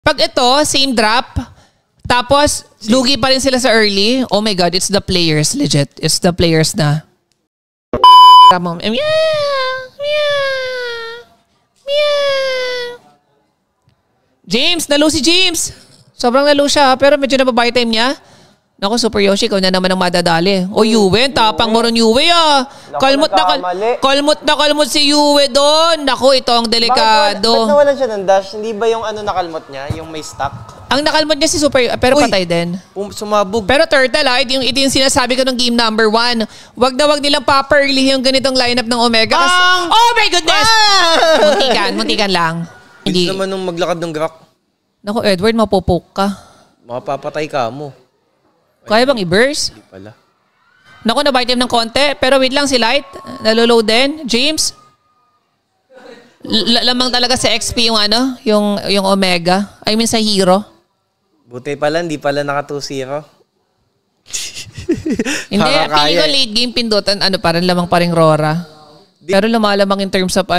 Pag ito, same drop, tapos lugi pa rin sila sa early, oh my God, it's the players, legit. It's the players na. James, nalo si James. Sobrang nalo siya, pero medyo nababay time niya. Naku, Super Yoshi, ikaw na naman ang madadali. O Yue, tapang mo ron Yue ah. Kalmot na kalmot si Yue doon. Naku, ito ang delikado. Ba't nawalan siya ng dash? Hindi ba yung ano nakalmot niya? Yung may stock? Ang nakalmot niya si Super, pero patay din. Sumabog. Pero Turtle, ito yung sinasabi ko ng game number 1. Wag na wag nilang pa-early yung ganitong lineup ng Omega. Oh my goodness! Muntikan lang. Hindi naman nung maglakad ng Grak. Naku, Edward, mapupok ka. Mapapatay ka mo. Kaya bang i-burst? Hindi pala. Naku, na-bite him ng konti. Pero wait lang, si Light. Naloload din. James. Lamang talaga sa XP yung yung Omega. I mean sa Hero. Buti pala, hindi pala naka 2-0. Hindi, feeling ko late game pindutan, parang lamang pa rin Rora. Pero lumalamang in terms of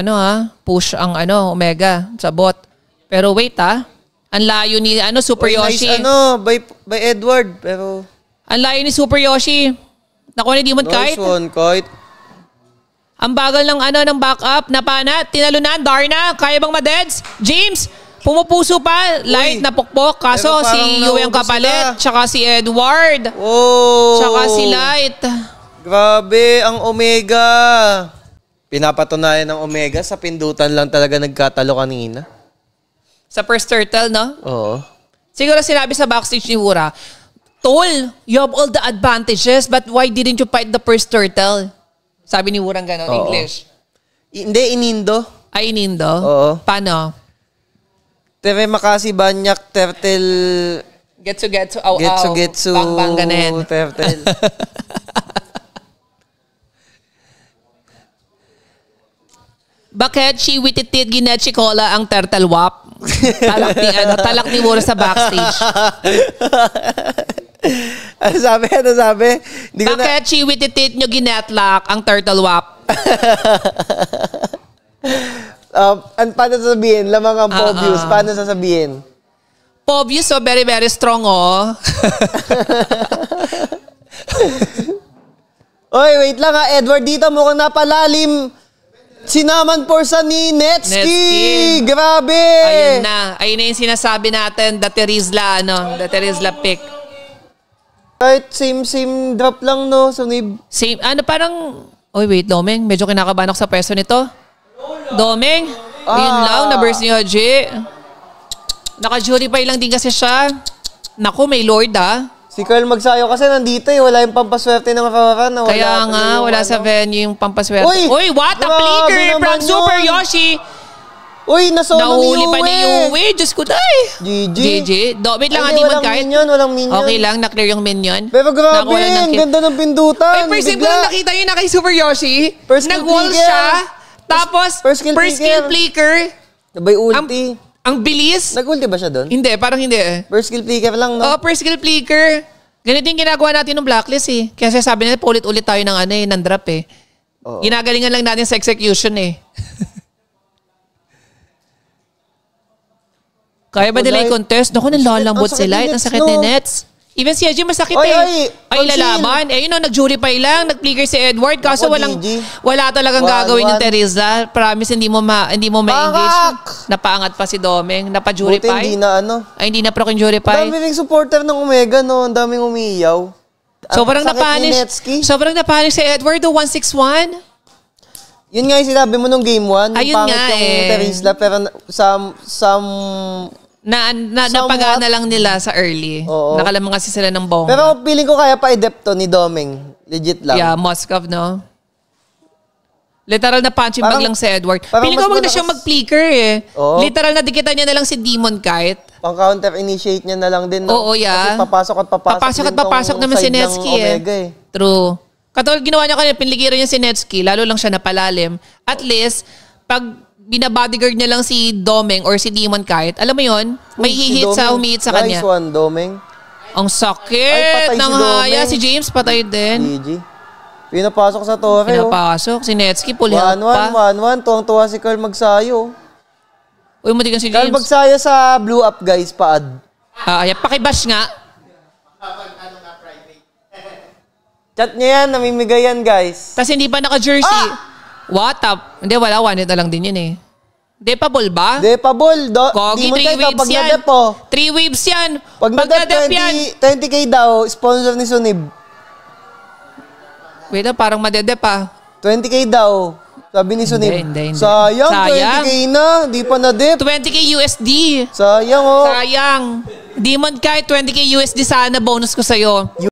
push ang Omega sa bot. Pero wait ang layo ni Super Yoshi. Nice, by Edward, pero ang layo ni Super Yoshi. Nakuha ni Demon Kite. Nice one, Kite. Ang bagal ng backup. Napanat. Tinalunan. Darna. Kaya bang madeds? James. Pumupuso pa. Light na pukpok. Kaso si Yue ang kapalit. Tsaka si Edward. Oh. Tsaka si Light. Grabe ang Omega. Pinapatunayan ng Omega sa pindutan lang talaga nagkatalo kanina. Sa first turtle, no? Oo. Siguro sinabi sa backstage ni Wura, Tol, you have all the advantages, but why didn't you fight the first turtle? Sabi ni Wurang gano'n, English. Hindi, inindo. Ay, inindo? Oo. Paano? Tere makasi banyak turtle. Getsu, Getsu. Bang, ganin. Turtle. Bakit si Wititit Ginechi Cola ang turtle wap? Talak ni Wura sa backstage. Ano sabi? Bakit si Wititit nyo ginetlak ang turtle wap? Paano sasabihin? Lamang ang Pobius. Paano sasabihin? Pobius, very, very strong, Oy, wait lang Edward. Dito mukhang napalalim. Sinaman Porsa ni Netsky. Grabe. Ayun na yung sinasabi natin. The Terizla pick. Right, same drop lang, no? Sunib. Same, parang... Oy, wait, Domeng. Medyo kinakabahan ako sa peso nito. Domeng. Yun lang, na-burst ni Haji. Naka-jurify lang din kasi siya. Naku, may Lord, Si Carl Magsayo kasi nandito Wala yung pampaswerte ng Aurora. Kaya nga, wala sa venue yung pampaswerte. Uy, what a flicker from Super Yoshi. Uy, nasolo ni Yue. Nahuli pa ni Yue. Diyos ko, day. GG. Wait lang, hindi mo kahit. Walang minion. Okay lang, na-clear yung minion. Pero grabe, ang ganda ng pindutan. First time ko lang nakita yun na kay Super Yoshi. Nag-wall siya. Tapos, first skill flicker. Sabay ulti. Ang bilis. Nag-ulti ba siya doon? Hindi, parang hindi First skill flicker lang, no? First skill flicker. Ganito yung ginagawa natin ng Blacklist Kasi sabi nila, paulit-ulit tayo ng drop Ginagalingan lang natin sa execution Kaya ba nila i-contest? Naku, nalalambot si Light. Ang sakit ni Nets. Even si Haji masakit Ay, lalaban. Nag-jurify lang. Nag-flicker si Edward. Kaso wala talagang gagawin yung Teresa. Promise, hindi mo ma-engage. Napaangat pa si Domeng. Napa-jurify. Buti hindi na Ay, hindi na proc yung jurify. Ang daming supporter ng Omega, no? Ang daming umiyaw. Sobrang napanish si Edward, 161. Yun nga yung sinabi mo nung game 1. Ayun nga yung Teresa, pero napagana lang nila sa early. Nakalamang kasi sila ng bongga. Pero feeling ko kaya pa i-depto ni Domeng. Legit lang. Yeah, Moskov, no? Literal na punching bag lang si Edward. Feeling ko wag na siya mag-flicker Literal na dikitan niya na lang si Demon Kite. Pang-counter-initiate niya na lang din. No? Oo, yeah. Kasi papasok naman si Netsky True. Katulad ginawa niya kanina, pinligiran niya si Netsky, lalo lang siya napalalim. At least, pag binabodyguard niya lang si Domeng or si Demon Kite, alam mo yun, may humihit sa kanya. Nice one, Domeng. Ang sakit ng haya. Si James patay din. GG. Pinapasok sa torre. Pinapasok. Si Netsky, pull help pa. 1-1. Tuwang-tuwa si Carl Magsayo. Uy, matigan si Carl James. Bagsaya sa Blue Up, guys, paad. Ayan, pakibash nga. Chat niya yan, namimigay yan, guys. Tapos hindi pa naka-jersey. What up? Hindi, wala. 1 na lang din yun eh. Depable ba? Depable. Kogi, 3 waves yan. 3 waves yan. Pag nadep yan. 20K daw, sponsor ni Sunib. Wait lang, parang madedep ah. 20K daw. Sabi ni Sunib. Hindi. Sayang, 20K na. Di pa nadep. 20K USD. Sayang, oh. Sayang. Di man kahit 20K USD sana bonus ko sa'yo.